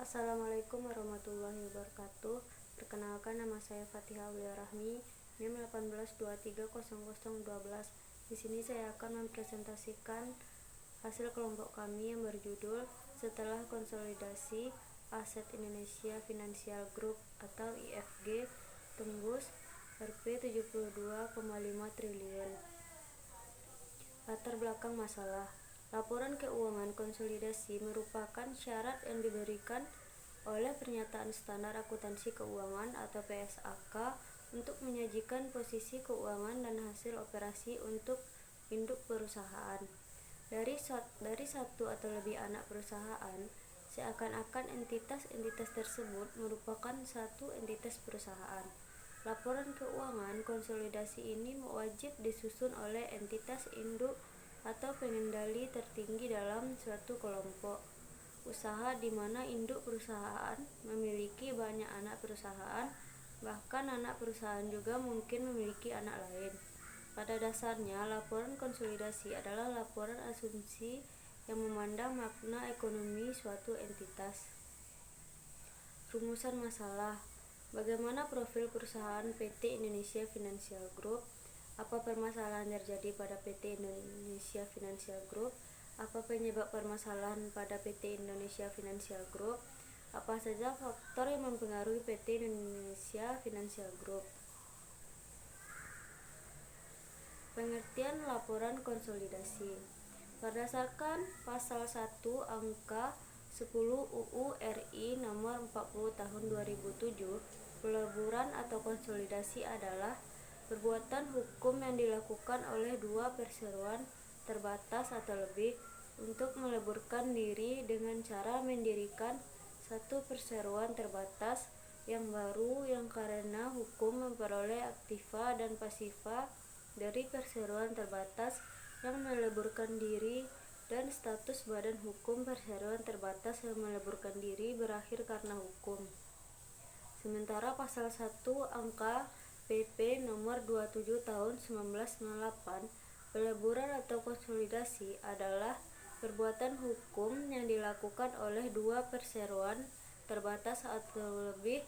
Assalamualaikum warahmatullahi wabarakatuh. Perkenalkan, nama saya Fatihah Aulia Rahmi, NIM 18230012. Di sini saya akan mempresentasikan hasil kelompok kami yang berjudul Setelah Konsolidasi Aset Indonesia Financial Group atau IFG tembus Rp 72,5 triliun. Latar belakang masalah. Laporan keuangan konsolidasi merupakan syarat yang diberikan oleh Pernyataan Standar Akuntansi Keuangan atau PSAK untuk menyajikan posisi keuangan dan hasil operasi untuk induk perusahaan. Dari satu atau lebih anak perusahaan, seakan-akan entitas-entitas tersebut merupakan satu entitas perusahaan. Laporan keuangan konsolidasi ini wajib disusun oleh entitas induk atau pengendali tertinggi dalam suatu kelompok usaha di mana induk perusahaan memiliki banyak anak perusahaan, bahkan anak perusahaan juga mungkin memiliki anak lain. Pada dasarnya, laporan konsolidasi adalah laporan asumsi yang memandang makna ekonomi suatu entitas. Rumusan masalah. Bagaimana profil perusahaan PT Indonesia Financial Group? Apa permasalahan terjadi pada PT Indonesia Financial Group? Apa penyebab permasalahan pada PT Indonesia Financial Group? Apa saja faktor yang mempengaruhi PT Indonesia Financial Group? Pengertian laporan konsolidasi. Berdasarkan pasal 1 angka 10 UU RI nomor 40 tahun 2007, peleburan atau konsolidasi adalah perbuatan hukum yang dilakukan oleh dua perseroan terbatas atau lebih untuk meleburkan diri dengan cara mendirikan satu perseroan terbatas yang baru yang karena hukum memperoleh aktiva dan pasiva dari perseroan terbatas yang meleburkan diri dan status badan hukum perseroan terbatas yang meleburkan diri berakhir karena hukum. Sementara pasal 1 angka PP nomor 27 tahun 1998, peleburan atau konsolidasi adalah perbuatan hukum yang dilakukan oleh dua perseroan terbatas atau lebih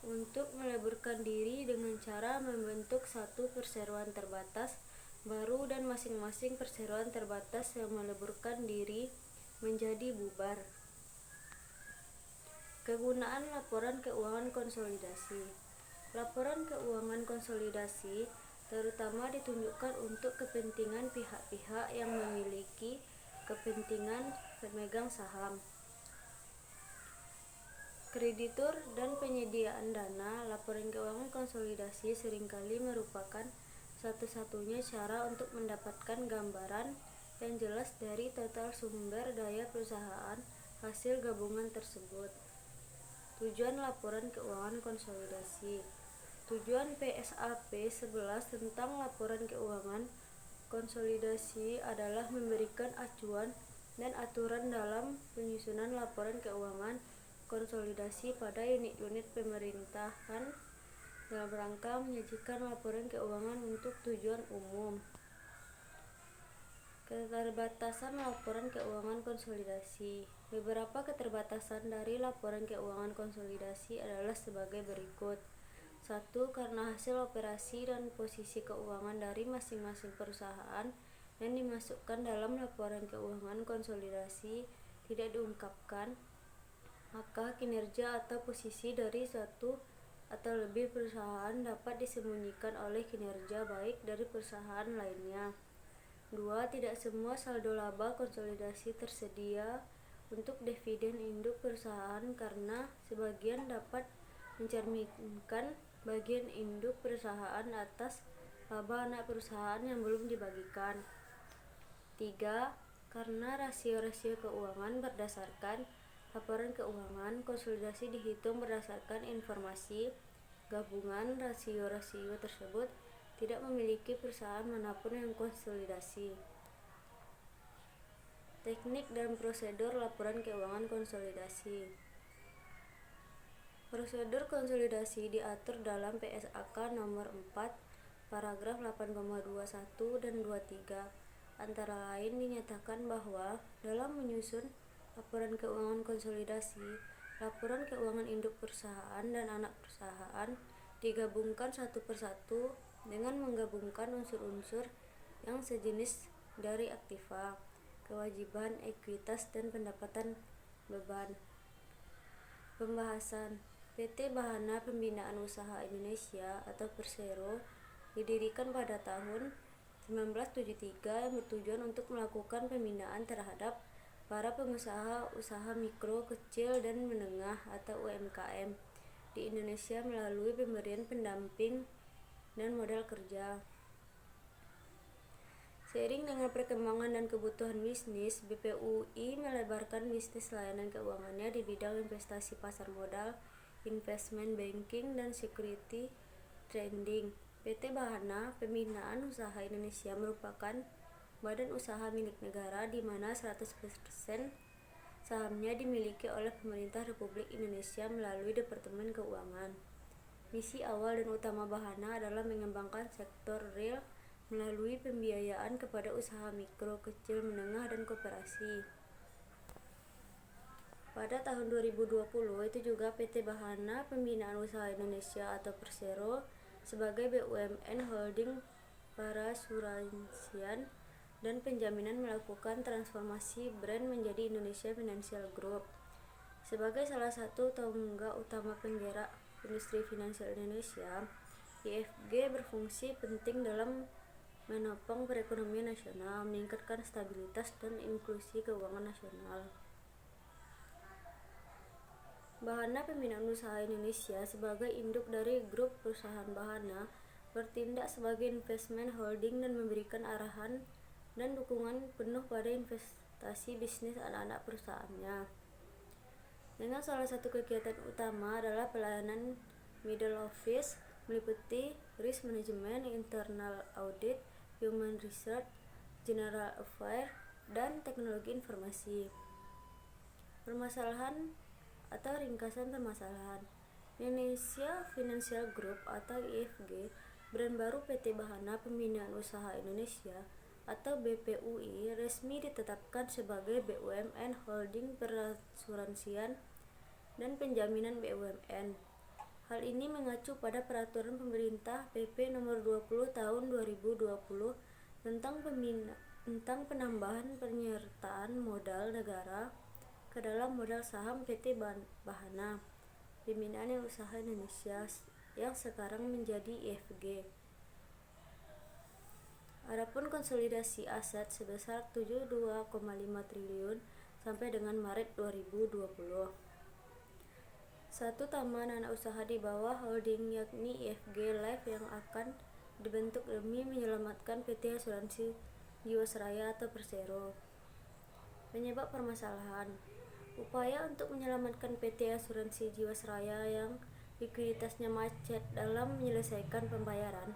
untuk meleburkan diri dengan cara membentuk satu perseroan terbatas baru dan masing-masing perseroan terbatas yang meleburkan diri menjadi bubar. Kegunaan laporan keuangan konsolidasi. Laporan keuangan konsolidasi terutama ditunjukkan untuk kepentingan pihak-pihak yang memiliki kepentingan pemegang saham, kreditur, dan penyediaan dana. Laporan keuangan konsolidasi seringkali merupakan satu-satunya cara untuk mendapatkan gambaran yang jelas dari total sumber daya perusahaan hasil gabungan tersebut. Tujuan laporan keuangan konsolidasi. Tujuan PSAP 11 tentang laporan keuangan konsolidasi adalah memberikan acuan dan aturan dalam penyusunan laporan keuangan konsolidasi pada unit-unit pemerintahan dalam rangka menyajikan laporan keuangan untuk tujuan umum. Keterbatasan laporan keuangan konsolidasi. Beberapa keterbatasan dari laporan keuangan konsolidasi adalah sebagai berikut. 1. Karena hasil operasi dan posisi keuangan dari masing-masing perusahaan yang dimasukkan dalam laporan keuangan konsolidasi tidak diungkapkan, maka kinerja atau posisi dari satu atau lebih perusahaan dapat disembunyikan oleh kinerja baik dari perusahaan lainnya. 2. Tidak semua saldo laba konsolidasi tersedia untuk dividen induk perusahaan karena sebagian dapat mencerminkan bagian induk perusahaan atas laba anak perusahaan yang belum dibagikan. 3. Karena rasio-rasio keuangan berdasarkan laporan keuangan konsolidasi dihitung berdasarkan informasi gabungan rasio-rasio tersebut tidak memiliki perusahaan manapun yang konsolidasi. Teknik dan prosedur laporan keuangan konsolidasi. Prosedur konsolidasi diatur dalam PSAK nomor 4 paragraf 8,21 dan 23. Antara lain dinyatakan bahwa dalam menyusun laporan keuangan konsolidasi, Laporan keuangan induk perusahaan dan anak perusahaan digabungkan satu persatu dengan menggabungkan unsur-unsur yang sejenis dari aktiva, kewajiban, ekuitas, dan pendapatan beban. Pembahasan. PT Bahana Pembinaan Usaha Indonesia atau Persero didirikan pada tahun 1973 yang bertujuan untuk melakukan pembinaan terhadap para pengusaha usaha mikro, kecil, dan menengah atau UMKM di Indonesia melalui pemberian pendamping dan modal kerja. Seiring dengan perkembangan dan kebutuhan bisnis, BPUI melebarkan bisnis layanan keuangannya di bidang investasi pasar modal, investment banking, dan security trading. PT Bahana Pembinaan Usaha Indonesia merupakan badan usaha milik negara di mana 100% sahamnya dimiliki oleh pemerintah Republik Indonesia melalui Departemen Keuangan. Misi awal dan utama Bahana adalah mengembangkan sektor real melalui pembiayaan kepada usaha mikro, kecil, menengah, dan koperasi. Pada tahun 2020 itu juga PT Bahana Pembinaan Usaha Indonesia atau Persero sebagai BUMN holding perasuransian dan penjaminan melakukan transformasi brand menjadi Indonesia Financial Group. Sebagai salah satu tonggak utama penggerak industri finansial Indonesia, IFG berfungsi penting dalam menopang perekonomian nasional, meningkatkan stabilitas dan inklusi keuangan nasional. Bahana Pembinaan Usaha Indonesia sebagai induk dari grup perusahaan Bahana bertindak sebagai investment holding dan memberikan arahan dan dukungan penuh pada investasi bisnis anak-anak perusahaannya. Dengan salah satu kegiatan utama adalah pelayanan middle office meliputi risk management, internal audit, human research, general affairs, dan teknologi informasi. Permasalahan atau ringkasan permasalahan. Indonesia Financial Group atau IFG, brand baru PT Bahana Pembinaan Usaha Indonesia atau BPUI, resmi ditetapkan sebagai BUMN holding perasuransian dan penjaminan BUMN. Hal ini mengacu pada peraturan pemerintah PP nomor 20 tahun 2020 tentang penambahan penyertaan modal negara ke dalam modal saham PT Bahana Pembinaan Usaha Indonesia yang sekarang menjadi IFG. Adapun konsolidasi aset sebesar 72,5 triliun sampai dengan Maret 2020. Satu taman anak usaha di bawah holding yakni IFG Life yang akan dibentuk demi menyelamatkan PT Asuransi Jiwasraya atau Persero. Penyebab permasalahan. Upaya untuk menyelamatkan PT Asuransi Jiwasraya yang likuiditasnya macet dalam menyelesaikan pembayaran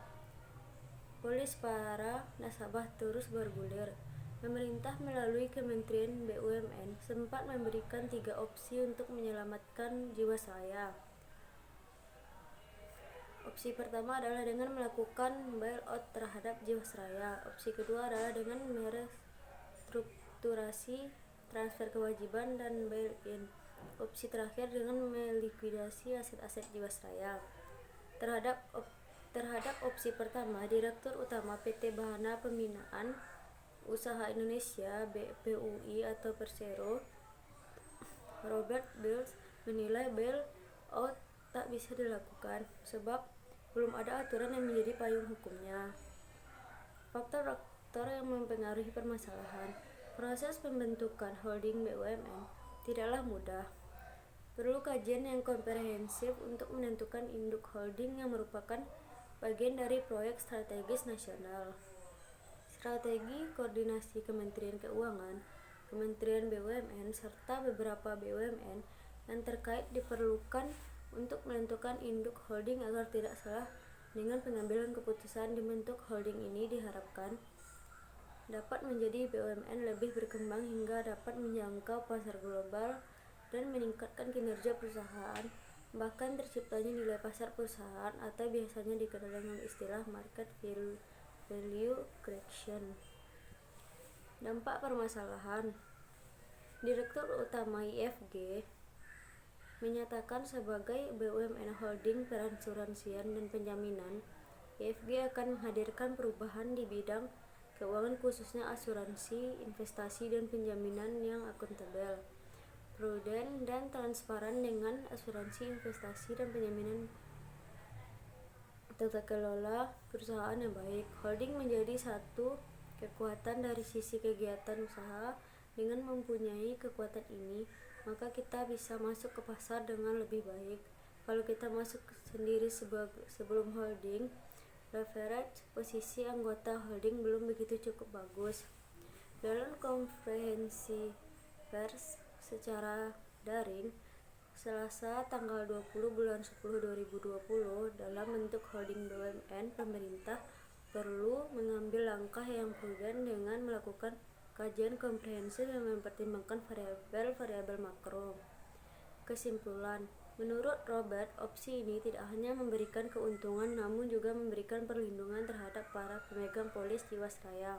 polis para nasabah terus bergulir. Pemerintah melalui Kementerian BUMN sempat memberikan 3 opsi untuk menyelamatkan Jiwasraya. Opsi pertama adalah dengan melakukan bailout terhadap Jiwasraya. Opsi kedua adalah dengan merestrukturasi, transfer kewajiban, dan bail-in. Opsi terakhir dengan melikuidasi aset-aset Jiwasraya. Terhadap opsi pertama, Direktur Utama PT Bahana Pembinaan Usaha Indonesia BPUI atau Persero, Robert Bills, menilai bail-out tak bisa dilakukan sebab belum ada aturan yang menjadi payung hukumnya. Faktor-faktor yang mempengaruhi permasalahan. Proses pembentukan holding BUMN tidaklah mudah. Perlu kajian yang komprehensif untuk menentukan induk holding yang merupakan bagian dari proyek strategis nasional. Strategi koordinasi Kementerian Keuangan, Kementerian BUMN, serta beberapa BUMN yang terkait diperlukan untuk menentukan induk holding agar tidak salah dengan pengambilan keputusan. Dibentuk holding ini diharapkan dapat menjadi BUMN lebih berkembang hingga dapat menjangkau pasar global dan meningkatkan kinerja perusahaan, bahkan terciptanya nilai pasar perusahaan atau biasanya dikenal dengan istilah market value creation. Dampak permasalahan. Direktur Utama IFG menyatakan sebagai BUMN holding perasuransian dan penjaminan, IFG akan menghadirkan perubahan di bidang keuangan khususnya asuransi, investasi, dan penjaminan yang akuntabel, prudent, dan transparan dengan asuransi, investasi, dan penjaminan tata kelola perusahaan yang baik. Holding menjadi satu kekuatan dari sisi kegiatan usaha. Dengan mempunyai kekuatan ini, maka kita bisa masuk ke pasar dengan lebih baik. Kalau kita masuk sendiri sebelum holding, leverage posisi anggota holding belum begitu cukup bagus. Dalam konferensi pers secara daring Selasa tanggal 20 bulan 10 2020, dalam bentuk holding BUMN, pemerintah perlu mengambil langkah yang prudent dengan melakukan kajian komprehensif yang mempertimbangkan variabel-variabel makro. Kesimpulan, menurut Robert, opsi ini tidak hanya memberikan keuntungan namun juga memberikan perlindungan terhadap para pemegang polis Jiwasraya.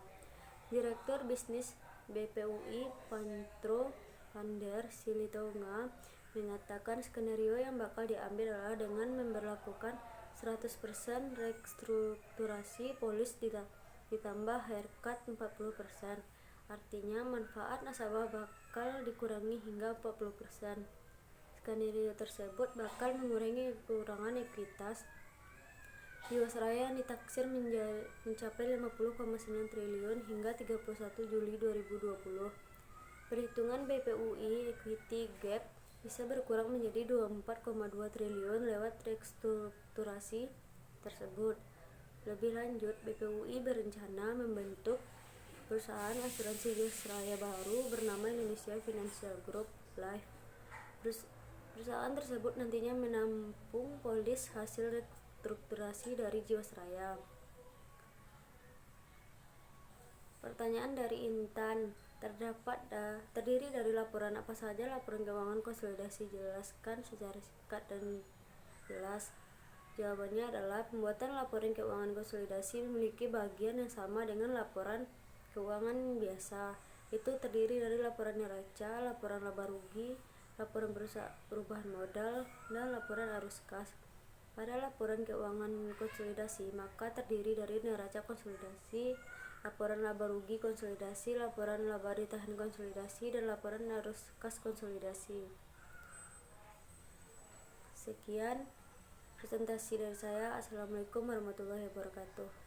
Direktur Bisnis BPUI Pantro van der Silitonga mengatakan skenario yang bakal diambil adalah dengan memberlakukan 100% restrukturasi polis ditambah haircut 40%. Artinya manfaat nasabah bakal dikurangi hingga 40%. Skenario tersebut bakal mengurangi kekurangan ekuitas Jiwasraya yang ditaksir mencapai 50,9 triliun hingga 31 Juli 2020. Perhitungan BPUI equity gap bisa berkurang menjadi 24,2 triliun lewat restrukturasi tersebut. Lebih lanjut, BPUI berencana membentuk perusahaan asuransi Jiwasraya baru bernama Indonesia Financial Group Life. Perusahaan tersebut nantinya menampung polis hasil restrukturasi dari Jiwasraya. Pertanyaan dari Intan, terdiri dari laporan apa saja? Laporan keuangan konsolidasi, jelaskan secara singkat dan jelas. Jawabannya adalah pembuatan laporan keuangan konsolidasi memiliki bagian yang sama dengan laporan keuangan biasa. Itu terdiri dari laporan neraca, laporan laba rugi, laporan perubahan modal, dan laporan arus kas. Pada laporan keuangan konsolidasi, maka terdiri dari neraca konsolidasi, laporan laba rugi konsolidasi, laporan laba ditahan konsolidasi, dan laporan arus kas konsolidasi. Sekian presentasi dari saya. Assalamualaikum warahmatullahi wabarakatuh.